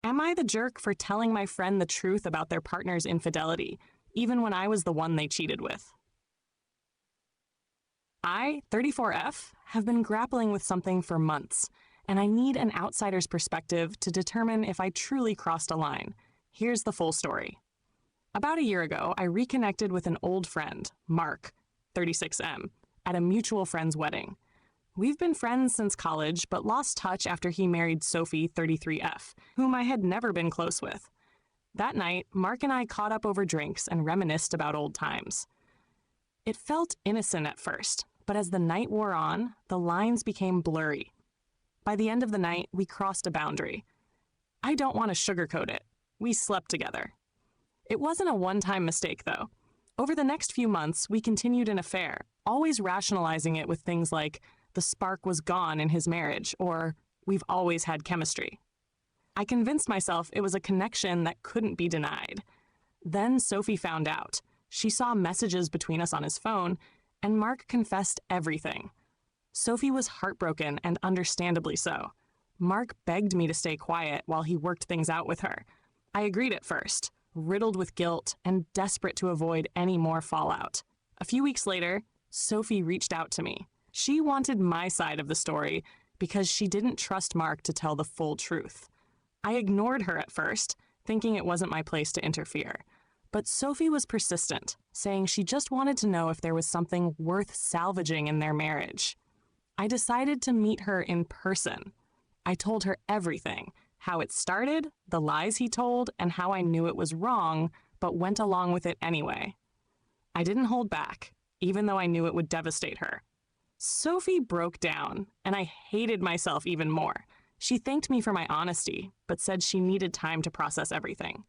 Am I the jerk for telling my friend the truth about their partner's infidelity, even when I was the one they cheated with? I, 34F, have been grappling with something for months, and I need an outsider's perspective to determine if I truly crossed a line. Here's the full story. About a year ago, I reconnected with an old friend, Mark, 36M, at a mutual friend's wedding. We've been friends since college, but lost touch after he married Sophie, 33F, whom I had never been close with. That night, Mark and I caught up over drinks and reminisced about old times. It felt innocent at first, but as the night wore on, the lines became blurry. By the end of the night, we crossed a boundary. I don't want to sugarcoat it. We slept together. It wasn't a one-time mistake, though. Over the next few months, we continued an affair, always rationalizing it with things like, the spark was gone in his marriage, or we've always had chemistry. I convinced myself it was a connection that couldn't be denied. Then Sophie found out. She saw messages between us on his phone, and Mark confessed everything. Sophie was heartbroken, and understandably so. Mark begged me to stay quiet while he worked things out with her. I agreed at first, riddled with guilt and desperate to avoid any more fallout. A few weeks later, Sophie reached out to me. She wanted my side of the story because she didn't trust Mark to tell the full truth. I ignored her at first, thinking it wasn't my place to interfere. But Sophie was persistent, saying she just wanted to know if there was something worth salvaging in their marriage. I decided to meet her in person. I told her everything, how it started, the lies he told, and how I knew it was wrong, but went along with it anyway. I didn't hold back, even though I knew it would devastate her. Sophie broke down, and I hated myself even more. She thanked me for my honesty, but said she needed time to process everything.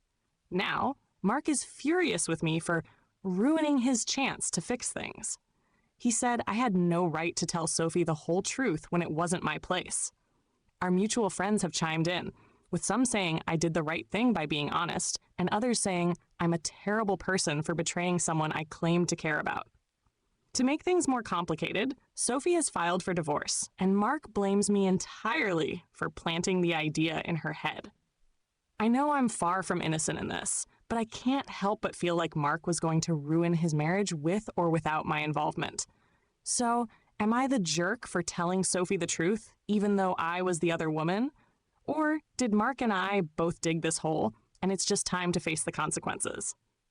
Now, Mark is furious with me for ruining his chance to fix things. He said I had no right to tell Sophie the whole truth when it wasn't my place. Our mutual friends have chimed in, with some saying I did the right thing by being honest, and others saying I'm a terrible person for betraying someone I claimed to care about. To make things more complicated, Sophie has filed for divorce, and Mark blames me entirely for planting the idea in her head. I know I'm far from innocent in this, but I can't help but feel like Mark was going to ruin his marriage with or without my involvement. So, am I the jerk for telling Sophie the truth, even though I was the other woman? Or did Mark and I both dig this hole, and it's just time to face the consequences?